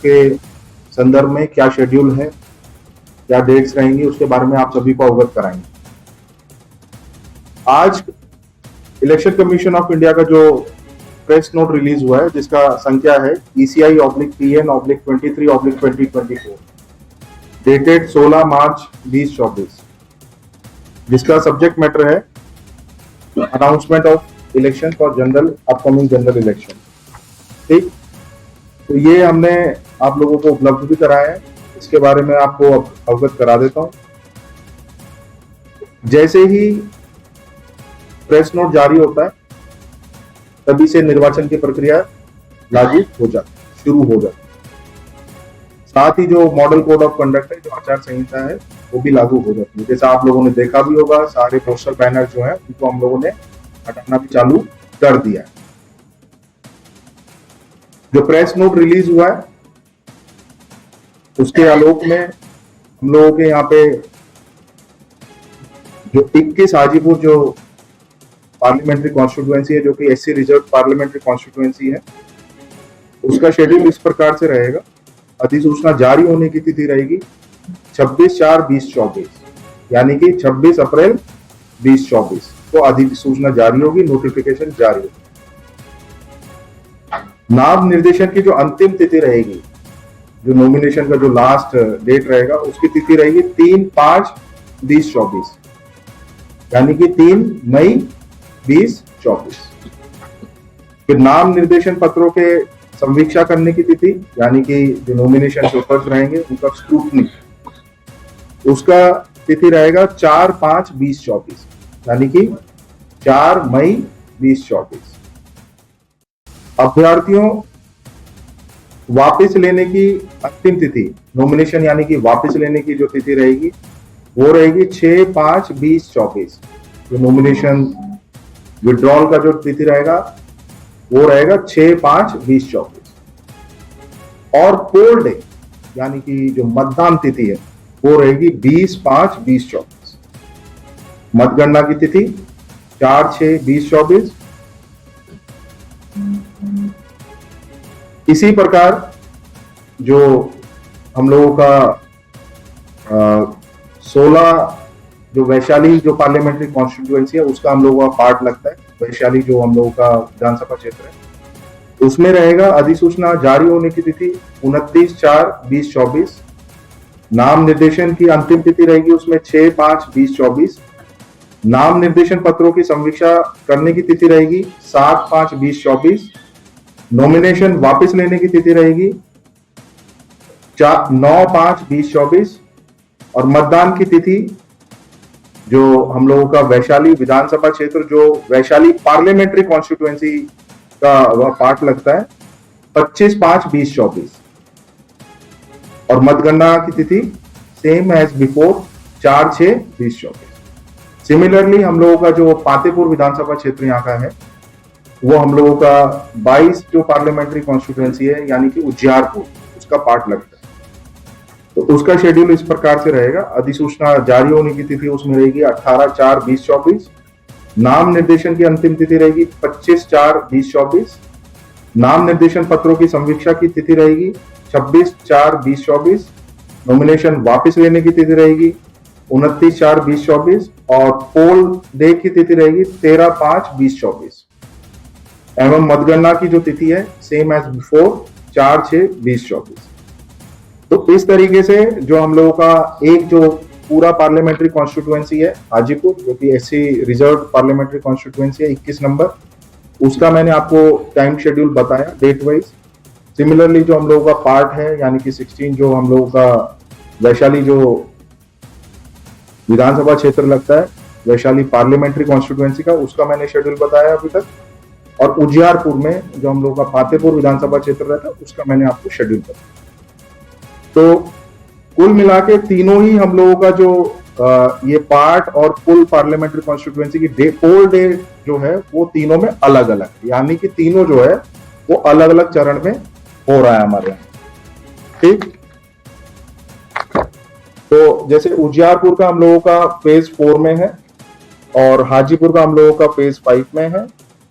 के संदर्भ में क्या शेड्यूल है, क्या डेट्स रहेंगी, उसके बारे में आप सभी को अवगत कराएंगे। आज इलेक्शन कमीशन ऑफ इंडिया का जो प्रेस नोट रिलीज हुआ है, जिसका संख्या है ECI/PN/23/2024, डेटेड 16 मार्च 2024, जिसका सब्जेक्ट मैटर है announcement of election for general upcoming general election. ठीक, तो ये हमने आप लोगों को उपलब्ध भी कराया है, इसके बारे में आपको अवगत करा देता हूं। जैसे ही प्रेस नोट जारी होता है तभी से निर्वाचन की प्रक्रिया लागू हो जाती, शुरू हो जाती। साथ ही जो मॉडल कोड ऑफ कंडक्ट है, जो आचार संहिता है, वो भी लागू हो जाती है। जैसा आप लोगों ने देखा भी होगा, सारे पोस्टर बैनर जो है उनको हम लोगों ने हटाना भी चालू कर दिया है। जो प्रेस नोट रिलीज हुआ है उसके आलोक में हम लोगों के यहाँ पे जो 21 हाजीपुर जो पार्लियामेंट्री कॉन्स्टिट्यूएंसी है, जो कि SC रिजर्व पार्लियामेंट्री कॉन्स्टिट्यूएंसी है, उसका शेड्यूल इस प्रकार से रहेगा। अधिसूचना जारी होने की तिथि रहेगी 26/4/2024, यानी कि 26 अप्रैल 2024 को अधिसूचना जारी होगी, नोटिफिकेशन जारी होगी। नाम निर्देशन की जो अंतिम तिथि रहेगी, जो नॉमिनेशन का जो लास्ट डेट रहेगा, उसकी तिथि रहेगी 3/5/2024, यानी कि 3 मई 2024। फिर नाम निर्देशन पत्रों के संवीक्षा करने की तिथि, यानी कि जो नॉमिनेशन पेपर्स रहेंगे उनका स्क्रूटनी, उसका तिथि रहेगा 4/5/2024, यानी कि 4 मई 2024। अभ्यर्थियों वापस लेने की अंतिम तिथि, नॉमिनेशन यानी कि वापस लेने की जो तिथि रहेगी वो रहेगी 6/5/2024। जो नॉमिनेशन विड्रॉल का जो तिथि रहेगा वो रहेगा 6/5/2024। और पोल डे यानी कि जो मतदान तिथि है वो रहेगी 20/5/2024। मतगणना की तिथि 4/6/2024। इसी प्रकार जो हम लोगों का 16 जो वैशाली जो पार्लियामेंट्री कॉन्स्टिट्यूएंसी है उसका हम लोगों का पार्ट लगता है, वैशाली जो हम लोगों का विधानसभा क्षेत्र है, उसमें रहेगा अधिसूचना जारी होने की तिथि 29/4/2024। नाम निर्देशन की अंतिम तिथि रहेगी उसमें 6/5/2024। नाम निर्देशन पत्रों की समीक्षा करने की तिथि रहेगी 7/5/2024। नॉमिनेशन वापस लेने की तिथि रहेगी 9/5/2024। और मतदान की तिथि जो हम लोगों का वैशाली विधानसभा क्षेत्र, जो वैशाली पार्लियामेंट्री कॉन्स्टिट्यूएंसी का पार्ट लगता है, 25/5/2024। और मतगणना की तिथि सेम एज बिफोर 4/6/2024। सिमिलरली हम लोगों का जो पातेपुर विधानसभा क्षेत्र यहाँ का है वो हम लोगों का 22 जो पार्लियामेंट्री कॉन्स्टिट्यूएंसी है, यानी कि उज्जियारपुर, उसका पार्ट लगता है। तो उसका शेड्यूल इस प्रकार से रहेगा। अधिसूचना जारी होने की तिथि उसमें रहेगी 18/4/2024। नाम निर्देशन की अंतिम तिथि रहेगी 25/4/2024। नाम निर्देशन पत्रों की समीक्षा की तिथि रहेगी 26/4/2024। नॉमिनेशन वापस लेने की तिथि रहेगी 29/4/2024। और पोल डे की तिथि रहेगी 13/5/2024। एवं मतगणना की जो तिथि है सेम एज बिफोर 4/6/2024। तो इस तरीके से जो हम लोगों का एक जो पूरा पार्लियामेंट्री कॉन्स्टिट्यूएंसी है हाजीपुर, जो कि SC रिजर्व पार्लियामेंट्री कॉन्स्टिट्यूएंसी है 21 नंबर, उसका मैंने आपको टाइम शेड्यूल बताया डेट वाइज। सिमिलरली जो हम लोगों का पार्ट है यानी कि 16 जो हम लोगों का वैशाली जो विधानसभा क्षेत्र लगता है, वैशाली पार्लियामेंट्री कॉन्स्टिट्यूएंसी का, उसका मैंने शेड्यूल बताया अभी तक। और उज्जियारपुर में जो हम लोगों का पातेपुर विधानसभा क्षेत्र रहता है उसका मैंने आपको शेड्यूल बताया। तो कुल मिला के तीनों ही हम लोगों का जो ये पार्ट और फुल पार्लियामेंट्री कॉन्स्टिट्यूएंसी की पोल डे जो है वो तीनों में अलग अलग, यानी कि तीनों जो है वो अलग अलग चरण में हो रहा है हमारे यहाँ। ठीक, तो जैसे उज्जियारपुर का हम लोगों का फेज 4 में है और हाजीपुर का हम लोगों का फेज 5 में है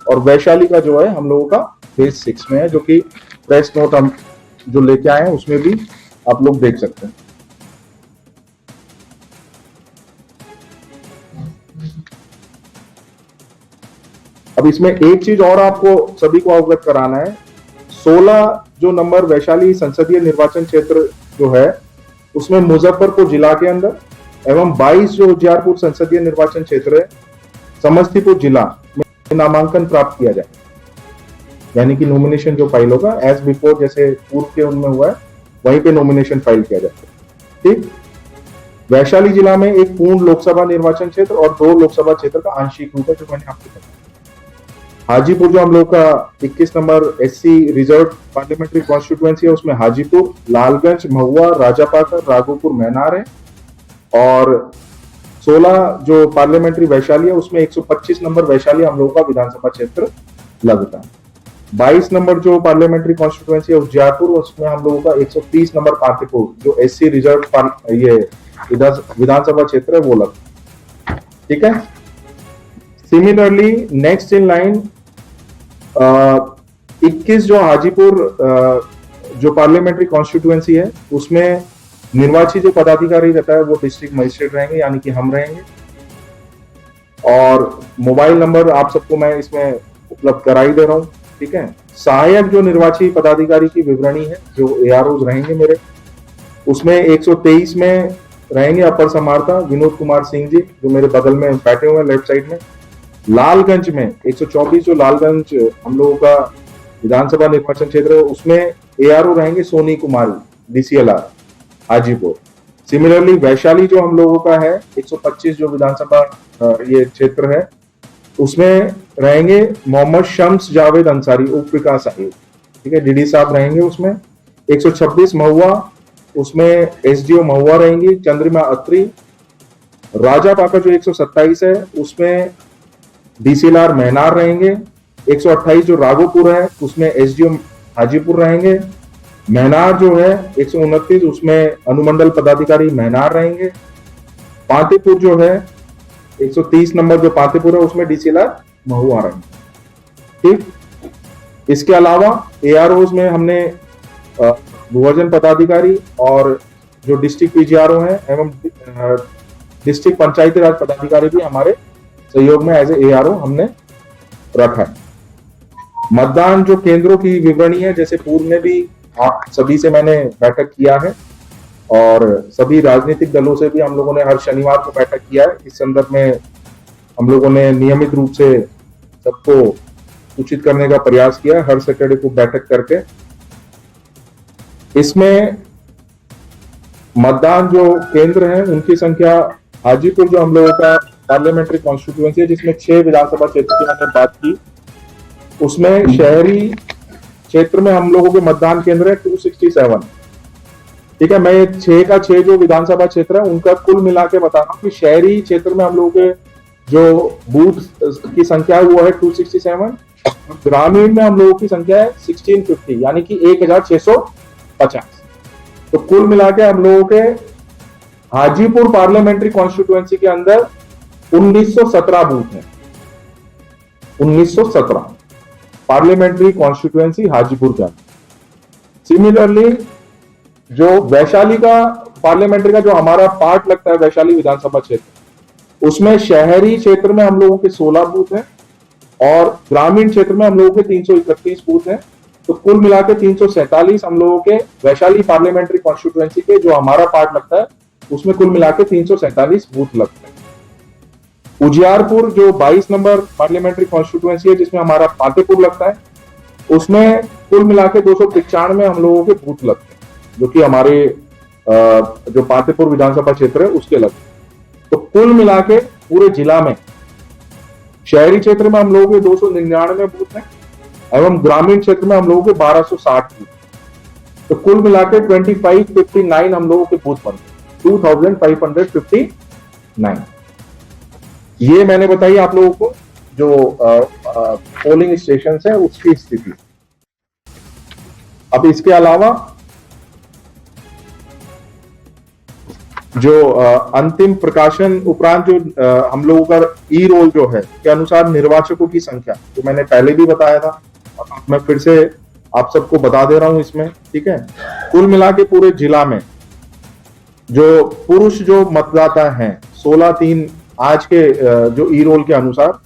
और वैशाली का जो है हम लोगों का फेज 6 में है, जो कि प्रेस नोट हम जो लेके आए हैं उसमें भी आप लोग देख सकते हैं। अब इसमें एक चीज और आपको सभी को अवगत कराना है, 16 जो नंबर वैशाली संसदीय निर्वाचन क्षेत्र जो है उसमें मुजफ्फरपुर जिला के अंदर एवं 22 जो उजियारपुर संसदीय निर्वाचन क्षेत्र है समस्तीपुर जिला में नामांकन प्राप्त किया जाए, यानी कि नॉमिनेशन जो फाइल होगा एज बिफोर जैसे पूर्व के उनमें हुआ है वहीं पे नॉमिनेशन फाइल किया जाए। ठीक, वैशाली जिला में एक पूर्ण लोकसभा निर्वाचन क्षेत्र और 2 लोकसभा क्षेत्र का आंशिक रूप है जो मैंने आपको बताया। हाजीपुर जो हम लोग का 21 number SC reserve parliamentary constituency है उसमें हाजीपुर, लालगंज, महुआ, राजापाकर, राघोपुर, मैनार है। और 16 जो पार्लियामेंट्री वैशाली है उसमें 125 नंबर वैशाली हम लोगों का विधानसभा क्षेत्र लगता है। 22 नंबर जो पार्लियामेंट्री कॉन्स्टिट्यूएंसी है उजियारपुर उसमें हम लोगों का 130 नंबर पातेपुर जो एससी रिजर्व ये विधानसभा क्षेत्र है वो लगता है। ठीक है, सिमिलरली नेक्स्ट इन लाइन 21 जो हाजीपुर जो पार्लियामेंट्री कॉन्स्टिट्यूएंसी है उसमें निर्वाचित जो पदाधिकारी रहता है वो डिस्ट्रिक्ट मजिस्ट्रेट रहेंगे, यानी कि हम रहेंगे। और मोबाइल नंबर आप सबको मैं इसमें उपलब्ध करा ही दे रहा हूँ। ठीक है, सहायक जो निर्वाची पदाधिकारी की विवरणी है जो एआरओज रहेंगे मेरे, उसमें 123 में रहेंगे अपर समाहर्ता विनोद कुमार सिंह जी जो मेरे बगल में बैठे हुए हैं लेफ्ट साइड में। लालगंज में 124 जो लालगंज हम लोगों का विधानसभा निर्वाचन क्षेत्र है उसमें एआरओ रहेंगे सोनी कुमारी डीसीएलआर हाजीपुर। सिमिलरली वैशाली जो हम लोगों का है 125 जो विधानसभा ये क्षेत्र है उसमें रहेंगे मोहम्मद शम्स जावेद अंसारी उप विकास आयुक्त। ठीक है, डीडी साहब रहेंगे उसमें। 126 महुआ उसमें एसडीओ महुआ रहेंगी चंद्रिमा अत्री। राजापाकर जो 127 है उसमें डीसीएलआर मैनार रहेंगे। 128 जो राघोपुर है उसमें एसडीओ हाजीपुर रहेंगे। मैनार जो है 129 उसमें अनुमंडल पदाधिकारी मैनार रहेंगे। पातेपुर जो है 130 नंबर जो पातेपुर है उसमें डीसीएलआर महुआ रहेंगे। ठीक, इसके अलावा एआरओज में हमने भूवर्जन पदाधिकारी और जो डिस्ट्रिक्ट पीजीआरओ है एवं डिस्ट्रिक्ट पंचायती राज पदाधिकारी भी हमारे सहयोग में एज एआरओ हमने रखा है। मतदान जो केंद्रों की विवरणी है जैसे पूर्व में भी आप सभी से मैंने बैठक किया है और सभी राजनीतिक दलों से भी हम लोगों ने हर शनिवार को बैठक किया है। इस संदर्भ में हम लोगों ने नियमित रूप से सबको सूचित करने का प्रयास किया हर सैटरडे को बैठक करके। इसमें मतदान जो केंद्र है उनकी संख्या हाजीपुर जो हम लोगों का पार्लियामेंट्री कॉन्स्टिट्यूएंसी है जिसमें 6 विधानसभा क्षेत्र की मैंने बात की, उसमें शहरी क्षेत्र में हम लोगों के मतदान केंद्र है 267। ठीक है, मैं 6 का 6 जो विधानसभा क्षेत्र है उनका कुल मिला के बता रहा हूँ कि शहरी क्षेत्र में हम लोगों के जो बूथ की संख्या है वो है 267। ग्रामीण में हम लोगों की संख्या है 1650 यानी कि 1650। तो कुल मिला के हम लोगों के हाजीपुर पार्लियामेंट्री कॉन्स्टिट्यूएंसी के अंदर 1917 बूथ है। 1917 पार्लियामेंट्री कॉन्स्टिट्यूएंसी हाजीपुर के अंदर। सिमिलरली जो वैशाली का पार्लियामेंट्री का जो हमारा पार्ट लगता है वैशाली विधानसभा क्षेत्र उसमें शहरी क्षेत्र में हम लोगों के 16 बूथ हैं और ग्रामीण क्षेत्र में हम लोगों के 331 बूथ हैं। तो कुल मिला के 347 हम लोगों के वैशाली पार्लियामेंट्री कॉन्स्टिट्यूएंसी के जो हमारा पार्ट लगता है उसमें कुल मिला के 347 बूथ लगते हैं। उजियारपुर जो 22 नंबर पार्लियामेंट्री कॉन्स्टिट्यूएंसी है जिसमें हमारा पातेपुर लगता है उसमें कुल मिला के 295 हम लोगों के बूथ लगते हैं जो कि हमारे जो पातेपुर विधानसभा क्षेत्र है उसके लगते हैं। तो कुल मिला के पूरे जिला में शहरी क्षेत्र में हम लोगों के 299 बूथ हैं एवं ग्रामीण क्षेत्र में हम लोगों के 1260 बूथ। तो कुल मिला के 2559 हम लोगों के बूथ बनते हैं, 2559। ये मैंने बताई आप लोगों को जो पोलिंग स्टेशन है उसकी स्थिति। अब इसके अलावा जो अंतिम प्रकाशन उपरांत जो हम लोगों का ई रोल जो है के अनुसार निर्वाचकों की संख्या जो मैंने पहले भी बताया था और मैं फिर से आप सबको बता दे रहा हूं इसमें, ठीक है। कुल मिला के पूरे जिला में जो पुरुष जो मतदाता हैं 16/3 आज के जो ई रोल के अनुसार,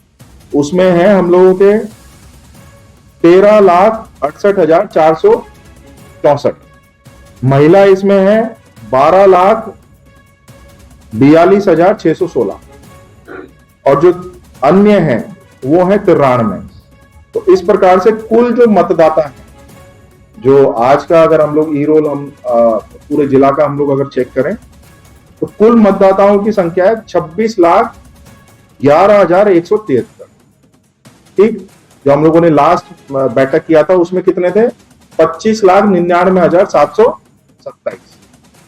उसमें है हम लोगों के 13,68,464। महिला इसमें है 12,42,616 और जो अन्य है वो है 93। तो इस प्रकार से कुल जो मतदाता है जो आज का, अगर हम लोग ई रोल हम पूरे जिला का हम लोग अगर चेक करें तो कुल मतदाताओं की संख्या है 26,11,173। ठीक, जो हम लोगों ने लास्ट बैठक किया था उसमें कितने थे? 25,99,727।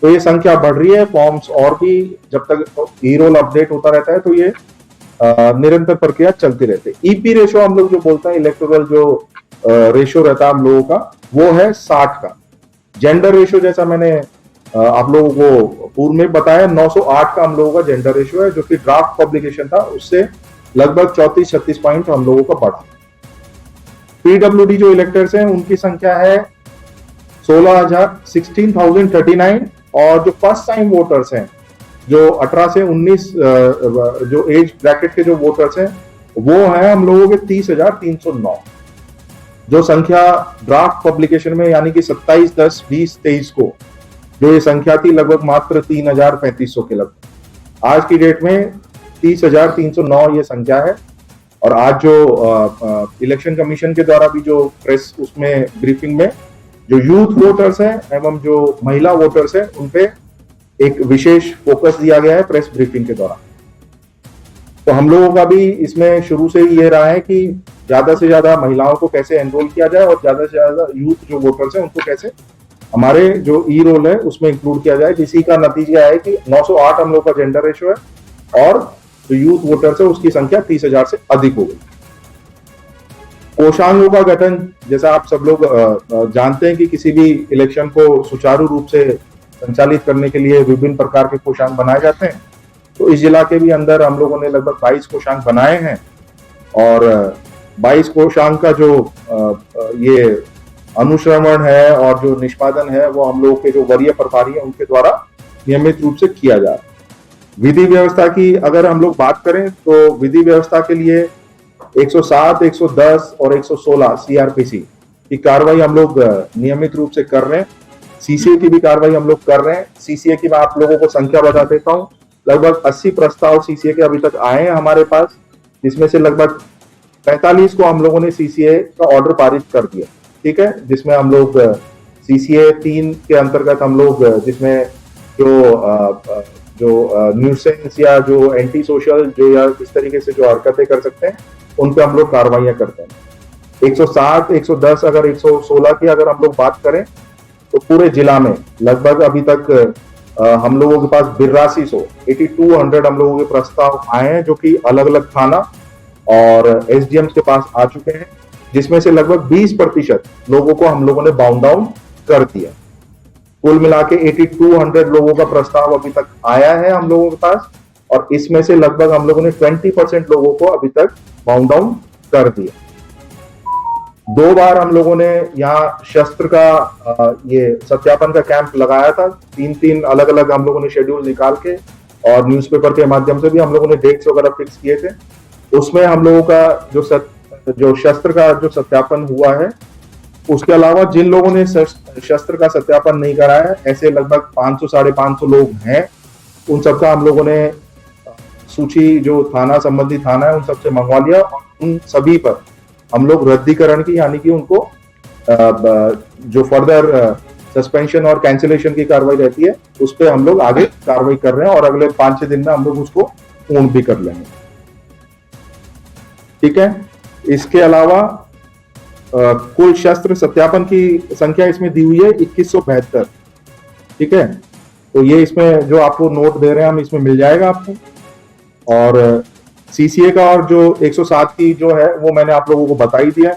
तो ये संख्या बढ़ रही है। फॉर्म्स और भी जब तक ई रोल अपडेट होता रहता है तो ये निरंतर प्रक्रिया चलती रहती है। ईपी रेशो हम लोग जो बोलते हैं, इलेक्टोरल जो रेशो रहता है हम लोगों का, वो है 60 का। जेंडर रेशो जैसा मैंने आप लोगों को पूर्व में बताया 908 का हम लोगों का जेंडर रेशो है, जो कि ड्राफ्ट पब्लिकेशन था उससे लगभग 34-36 पॉइंट हम लोगों का बढ़ा। पीडब्ल्यूडी जो इलेक्टर्स हैं उनकी संख्या है 16,39 और जो फर्स्ट टाइम वोटर्स हैं जो 18 से 19 जो एज ब्रैकेट के जो वोटर्स हैं वो हैं हम लोगों के 30,309। जो संख्या ड्राफ्ट पब्लिकेशन में यानी कि 27/10/2023 को जो ये संख्या थी लगभग मात्र 3,3500 के लगभग, आज की डेट में 30,309 ये संख्या है। और आज जो इलेक्शन कमीशन के द्वारा भी जो प्रेस उसमें ब्रीफिंग में जो यूथ वोटर्स हैं एवं जो महिला वोटर्स हैं उन पे एक विशेष फोकस दिया गया है प्रेस ब्रीफिंग के दौरान। तो हम लोगों का भी इसमें शुरू से ही ये रहा है कि ज्यादा से ज्यादा महिलाओं को कैसे एनरोल किया जाए और ज्यादा से ज्यादा यूथ जो वोटर्स हैं उनको कैसे हमारे जो ई रोल है उसमें इंक्लूड किया जाए, जिसी का नतीजा है कि 908 हम लोग का जेंडर रेशो है और जो यूथ वोटर्स है उसकी संख्या 30,000 से अधिक हो गई। कोषांगों का गठन, जैसा आप सब लोग जानते हैं कि किसी भी इलेक्शन को सुचारू रूप से संचालित करने के लिए विभिन्न प्रकार के कोषांग बनाए जाते हैं। तो इस जिला के भी अंदर हम लोगों ने लगभग 22 कोषांग बनाए हैं और 22 कोषांग का जो ये अनुश्रवण है और जो निष्पादन है वो हम लोगों के जो वरीय प्रभारी हैं उनके द्वारा नियमित रूप से किया जा रहा है। विधि व्यवस्था की अगर हम लोग बात करें तो विधि व्यवस्था के लिए 107, 110 और 116 सीआरपीसी की कार्रवाई हम लोग नियमित रूप से कर रहे हैं। सीसीए की भी कार्रवाई हम लोग कर रहे हैं। सीसीए की मैं आप लोगों को संख्या बता देता हूँ। लगभग 80 प्रस्ताव सीसीए के अभी तक आए हैं हमारे पास, जिसमें से लगभग 45 को हम लोगों ने सीसीए का ऑर्डर पारित कर दिया। ठीक है, जिसमें हम लोग सीसीए 3 के अंतर्गत हम लोग जिसमें जो न्यूसेंस या जो एंटी सोशल जो या इस तरीके से जो हरकतें कर सकते हैं उन पे हम लोग कार्रवाइयां करते हैं। 107, 110 अगर 116 की अगर हम लोग बात करें तो पूरे जिला में लगभग अभी तक हम लोगों के पास 8200 हम लोगों के प्रस्ताव आए हैं जो कि अलग अलग थाना और एसडीएम के पास आ चुके हैं, जिसमें से लगभग 20% लोगों को हम लोगों ने बाउंड डाउन कर दिया। कुल मिला के 8200 लोगों का प्रस्ताव अभी तक आया है हम लोगों के पास और इसमें से लगभग हम लोगों ने 20% लोगों को अभी तक बाउंड डाउन कर दिया। 2 बार हम लोगों ने यहाँ शस्त्र का ये सत्यापन का कैंप लगाया था। 3 अलग अलग हम लोगों ने शेड्यूल निकाल के और न्यूज़पेपर के माध्यम से भी हम लोगों ने डेट्स वगैरह फिक्स किए थे। उसमें हम लोगों का जो शस्त्र का जो सत्यापन हुआ है, उसके अलावा जिन लोगों ने शस्त्र का सत्यापन नहीं कराया है, ऐसे लगभग 500-550 लोग हैं। उन सबका हम लोगों ने सूची जो थाना संबंधी थाना है उन सबसे मंगवा लिया और उन सभी पर हम लोग रद्दीकरण की यानी कि उनको जो फर्दर सस्पेंशन और कैंसिलेशन की कार्रवाई रहती है उस पर हम लोग आगे कार्रवाई कर रहे हैं और अगले 5-6 दिन में हम लोग उसको पूर्ण भी कर लेंगे। ठीक है, इसके अलावा कुल शस्त्र सत्यापन की संख्या इसमें दी हुई है 2172। ठीक है, तो ये इसमें जो आपको नोट दे रहे हैं हम इसमें मिल जाएगा आपको। और सीसीए का और जो 107 की जो है वो मैंने आप लोगों को बता ही दिया।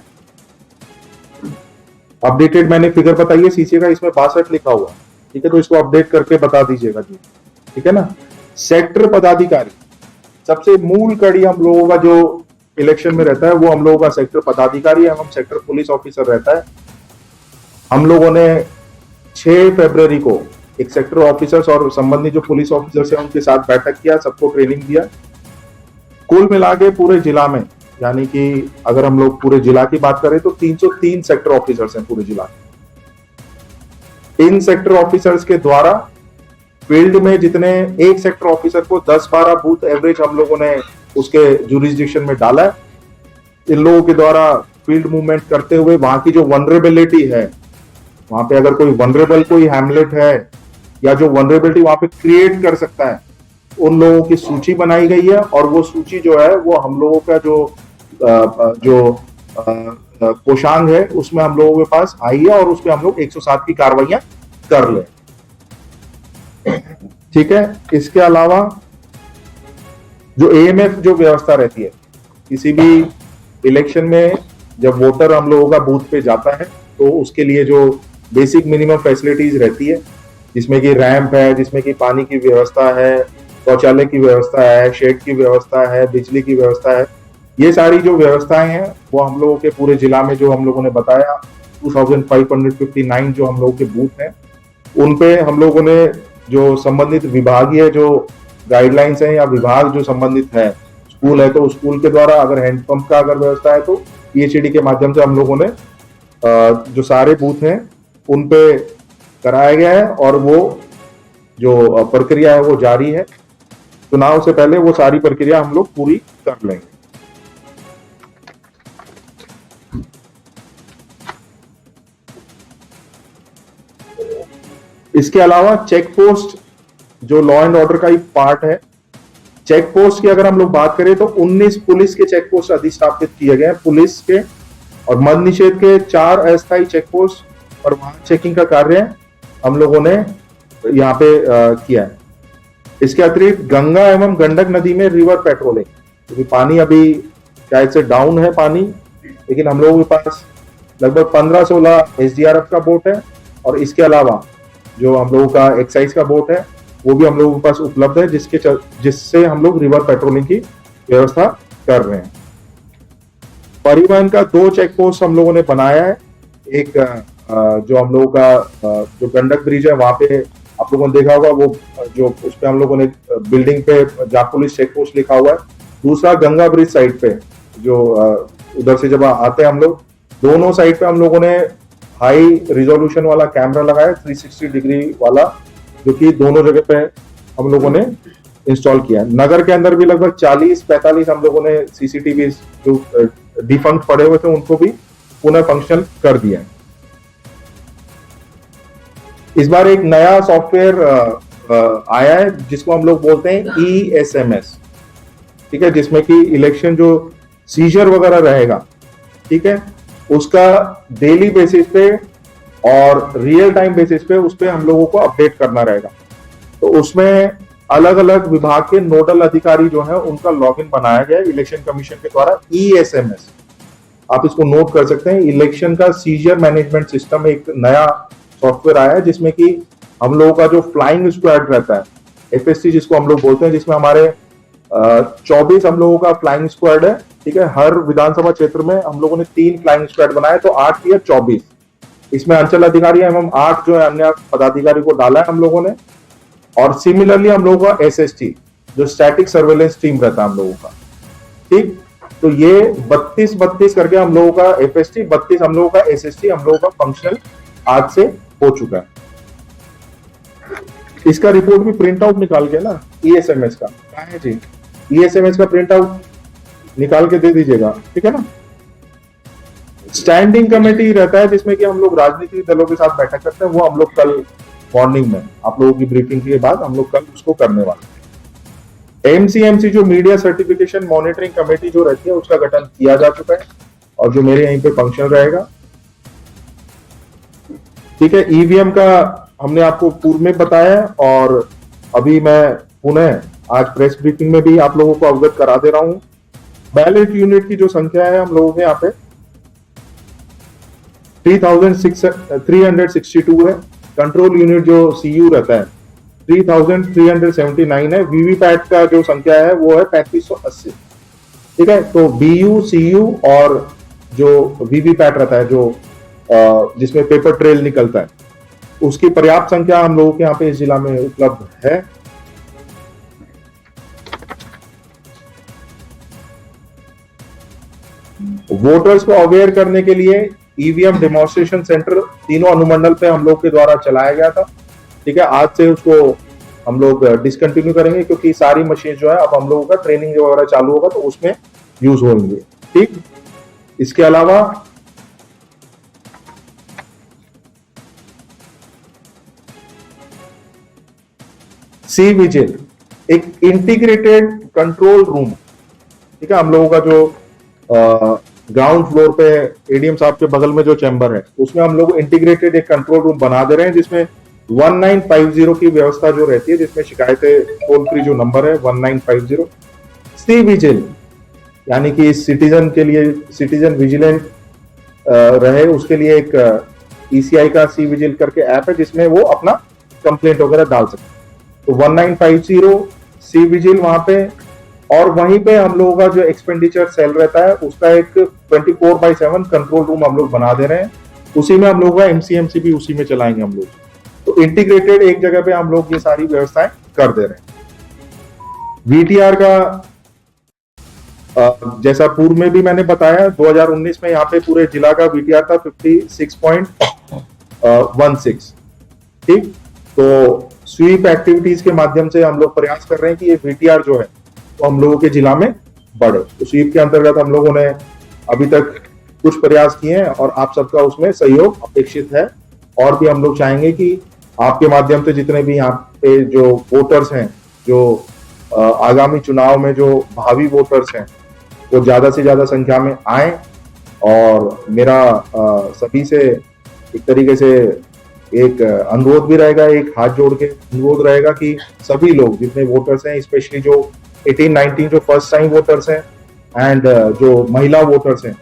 अपडेटेड मैंने फिगर बताई है सीसीए का, इसमें 62 लिखा हुआ। ठीक है, तो इसको अपडेट करके बता दीजिएगा जी। ठीक है ना। सेक्टर पदाधिकारी सबसे मूल कड़ी हम लोगों का जो इलेक्शन में रहता है वो हम लोगों का सेक्टर पदाधिकारी एवं सेक्टर पुलिस ऑफिसर रहता है। हम लोगों ने 6 फरवरी को एक सेक्टर ऑफिसर्स और संबंधित जो पुलिस ऑफिसर्स हैं उनके साथ बैठक किया, सबको ट्रेनिंग दिया। कुल मिला के पूरे जिला में, यानी कि अगर हम लोग पूरे जिला की बात करें तो 303 सेक्टर ऑफिसर्स हैं पूरे जिला में। इन सेक्टर ऑफिसर्स के द्वारा फील्ड में जितने एक सेक्टर ऑफिसर को 10-12 बूथ एवरेज हम लोगों ने उसके जुरिस्डिक्शन में डाला है। इन लोगों के द्वारा फील्ड मूवमेंट करते हुए वहां की जो वनरेबिलिटी है, वहां पे अगर कोई वनरेबल कोई हैमलेट है या जो वनरेबिलिटी वहां पे क्रिएट कर सकता है, उन लोगों की सूची बनाई गई है। और वो सूची जो है वो हम लोगों का जो कोषांग है उसमें हम लोगों के पास आई है और उसमें हम लोग 107 की कार्रवाइयां कर ले। ठीक है। इसके अलावा जो एएमएफ जो व्यवस्था रहती है, किसी भी इलेक्शन में जब वोटर हम लोगों का बूथ पे जाता है तो उसके लिए जो बेसिक मिनिमम फैसिलिटीज रहती है, जिसमें कि रैंप है, जिसमें कि पानी की व्यवस्था है, शौचालय की व्यवस्था है, शेड की व्यवस्था है, बिजली की व्यवस्था है, ये सारी जो व्यवस्थाएं हैं वो हम लोगों के पूरे जिला में जो हम लोगों ने बताया 2559 जो हम लोगों के बूथ हैं, उन पे हम लोगों ने जो संबंधित विभागीय जो गाइडलाइंस हैं या विभाग जो संबंधित है, स्कूल है तो स्कूल के द्वारा, अगर हैंडपंप का अगर व्यवस्था है तो पीएचईडी के माध्यम से हम लोगों ने जो सारे बूथ हैं उन पे कराया गया है। और वो जो प्रक्रिया है वो जारी है। चुनाव से पहले वो सारी प्रक्रिया हम लोग पूरी कर लेंगे। इसके अलावा चेक पोस्ट जो लॉ एंड ऑर्डर का ही पार्ट है, चेक पोस्ट की अगर हम लोग बात करें तो 19 पुलिस के चेक पोस्ट अधिस्थापित किए गए हैं पुलिस के, और मद्य निषेध के 4 अस्थायी चेक पोस्ट और वाहन चेकिंग का कार्य हम लोगों ने यहाँ पे किया है। इसके अतिरिक्त गंगा एवं गंडक नदी में रिवर पेट्रोलिंग, क्योंकि पानी अभी शायद से डाउन है पानी, लेकिन हम लोगों के पास लगभग 15-16 एसडीआरएफ का बोट है और इसके अलावा जो हम लोगों का एक्साइज का बोट है वो भी हम लोगों के पास उपलब्ध है, जिससे हम लोग रिवर पेट्रोलिंग की व्यवस्था कर रहे हैं। परिवहन का 2 चेक पोस्ट हम लोगों ने बनाया है। एक जो हम लोगों का जो गंडक ब्रिज है वहां पे आप लोगों ने देखा होगा, वो जो उस पे हम लोगों ने बिल्डिंग पे जापुलिस चेक पोस्ट लिखा हुआ है। दूसरा गंगा ब्रिज साइड पे जो उधर से जब आते हैं हम लोग, दोनों साइड पे हम लोगों ने हाई रिजोल्यूशन वाला कैमरा लगाया 360 डिग्री वाला, जो कि दोनों जगह पे हम लोगों ने इंस्टॉल किया है। नगर के अंदर भी लगभग 40-45 हम लोगों ने सीसीटीवी जो डिफंक्ट पड़े हुए थे उनको भी पुनः फंक्शनल कर दिया है। इस बार एक नया सॉफ्टवेयर आया है जिसको हम लोग बोलते हैं ESMS, ठीक है, जिसमें कि इलेक्शन जो सीजर वगैरह रहेगा, ठीक है, उसका डेली बेसिस पे और रियल टाइम बेसिस पे उस पे हम लोगों को अपडेट करना रहेगा। तो उसमें अलग अलग विभाग के नोडल अधिकारी जो है उनका लॉगिन बनाया गया है इलेक्शन कमीशन के द्वारा। ESMS आप इसको नोट कर सकते हैं, इलेक्शन का सीजर मैनेजमेंट सिस्टम एक नया सॉफ्टवेयर आया है, जिसमें कि हम लोगों का जो फ्लाइंग स्क्वाड रहता है, FST जिसको हम लोग बोलते हैं, जिसमें हमारे 24 हम लोगों का फ्लाइंग स्क्वाड है, ठीक है। हर विधानसभा क्षेत्र में हम लोगों ने 3 फ्लाइंग स्क्वाड बनाए, तो 8 या 24 इसमें अंचल अधिकारी एवं 8 जो है अन्य पदाधिकारी को डाला है हम लोगों ने। और सिमिलरली हम लोगों का SST जो स्टैटिक सर्वेलेंस टीम रहता है हम लोगों का, ठीक। तो ये 32 करके हम लोगों का FST, 32 हम लोगों का SST हम लोगों का फंक्शनल आज से हो चुका है। इसका रिपोर्ट भी प्रिंट आउट निकाल के ना ESMS का, कहाँ है जी, ESMS का प्रिंट आउट निकाल के दे दीजिएगा, ठीक है ना। स्टैंडिंग कमेटी रहता है जिसमें कि हम लोग राजनीतिक दलों के साथ बैठक करते हैं, वो हम लोग कल मॉर्निंग में आप लोगों की ब्रीफिंग के बाद हम लोग कल उसको करने वाले हैं। MCMC जो मीडिया सर्टिफिकेशन मॉनिटरिंग कमेटी जो रहती है उसका गठन किया जा चुका है और जो मेरे यहीं पे फंक्शन रहेगा, ठीक है। ईवीएम का हमने आपको पूर्व में बताया और अभी मैं पुनः आज प्रेस ब्रीफिंग में भी आप लोगों को अवगत करा दे रहा हूं। बैलेट यूनिट की जो संख्या है हम लोगों के यहाँ पे 3362 है। कंट्रोल यूनिट जो CU रहता है 3379 है। वीवीपैट का जो संख्या है वो है 3580, ठीक है। तो BU CU और जो वीवीपैट रहता है जो जिसमें पेपर ट्रेल निकलता है, उसकी पर्याप्त संख्या हम लोगों के यहाँ पे इस जिला में उपलब्ध है। वोटर्स को अवेयर करने के लिए ईवीएम डेमोन्स्ट्रेशन सेंटर तीनों अनुमंडल पे हम लोग के द्वारा चलाया गया था। ठीक है, आज से उसको हम लोग डिसकंटिन्यू करेंगे, क्योंकि सारी मशीन जो है अब हम लोगों का ट्रेनिंग वगैरह चालू होगा तो उसमें यूज होंगे। ठीक, इसके अलावा सी विजिल एक इंटीग्रेटेड कंट्रोल रूम, ठीक है, हम लोगों का जो ग्राउंड फ्लोर पे एडीएम साहब के बगल में जो चैम्बर है उसमें हम लोग इंटीग्रेटेड एक कंट्रोल रूम बना दे रहे हैं, जिसमें 1950 की व्यवस्था जो रहती है, जिसमें शिकायतें टोल फ्री जो नंबर है 1950। सी विजिल यानी कि सिटीजन के लिए, सिटीजन विजिलेंट रहे उसके लिए एक ईसीआई का सी विजिल करके ऐप है, जिसमें वो अपना कंप्लेंट वगैरह डाल सकते हैं। तो 1950 सी विजिल वहां पे, और वहीं पे हम लोगों का जो एक्सपेंडिचर सेल रहता है उसका एक 24/7 कंट्रोल रूम हम लोग बना दे रहे हैं। उसी में हम लोग का एमसीएमसी भी उसी में चलाएंगे हम लोग। तो इंटीग्रेटेड एक जगह पे हम लोग ये सारी व्यवस्थाएं कर दे रहे हैं। वीटीआर का जैसा पूर्व में भी मैंने बताया, 2019 में यहाँ पे पूरे जिला का वीटीआर था 56.16। ठीक, तो स्वीप एक्टिविटीज के माध्यम से हम लोग प्रयास कर रहे हैं कि ये वीटीआर जो है वो हम लोगों के जिला में बढ़े। तो स्वीप के अंतर्गत हम लोगों ने अभी तक कुछ प्रयास किए हैं और आप सबका उसमें सहयोग अपेक्षित है। और भी हम लोग चाहेंगे कि आपके माध्यम से जितने भी यहाँ पे जो वोटर्स हैं, जो आगामी चुनाव में जो भावी वोटर्स हैं, वो ज्यादा से ज्यादा संख्या में आए। और मेरा सभी से एक तरीके से एक अनुरोध भी रहेगा, एक हाथ जोड़ के अनुरोध रहेगा कि सभी लोग जितने वोटर्स हैं, स्पेशली जो 18-19 जो फर्स्ट टाइम वोटर्स हैं एंड जो महिला वोटर्स हैं,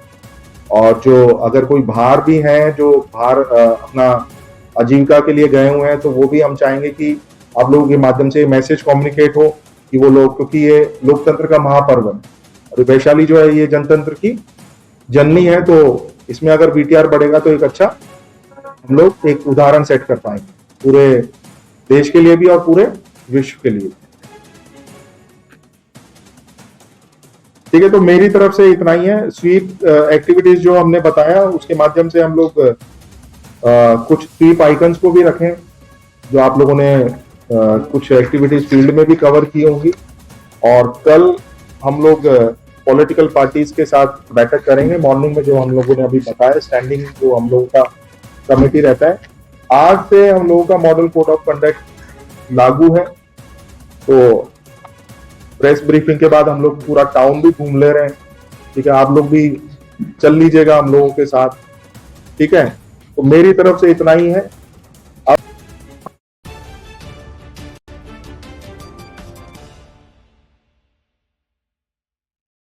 और जो अगर कोई बाहर भी हैं जो बाहर अपना आजीविका के लिए गए हुए हैं, तो वो भी हम चाहेंगे कि आप लोगों के माध्यम से मैसेज कम्युनिकेट हो कि वो लोग, क्योंकि ये लोकतंत्र का महापर्व है और वैशाली जो है ये जनतंत्र की जननी है, तो इसमें अगर वीटीआर बढ़ेगा तो एक अच्छा हम लोग एक उदाहरण सेट कर पाएंगे पूरे देश के लिए भी और पूरे विश्व के लिए। ठीक है, तो मेरी तरफ से इतना ही है। स्वीप एक्टिविटीज जो हमने बताया उसके माध्यम से हम लोग कुछ स्वीप आइकन्स को भी रखें, जो आप लोगों ने कुछ एक्टिविटीज फील्ड में भी कवर की होंगी। और कल हम लोग पॉलिटिकल पार्टीज के साथ बैठक करेंगे मॉर्निंग में, जो हम लोगों ने अभी बताया स्टैंडिंग जो हम लोगों का कमेटी रहता है। आज से हम लोगों का मॉडल कोड ऑफ कंडक्ट लागू है, तो प्रेस ब्रीफिंग के बाद हम लोग पूरा टाउन भी घूम ले रहे हैं। ठीक है, आप लोग भी चल लीजिएगा हम लोगों के साथ। ठीक है, तो मेरी तरफ से इतना ही है।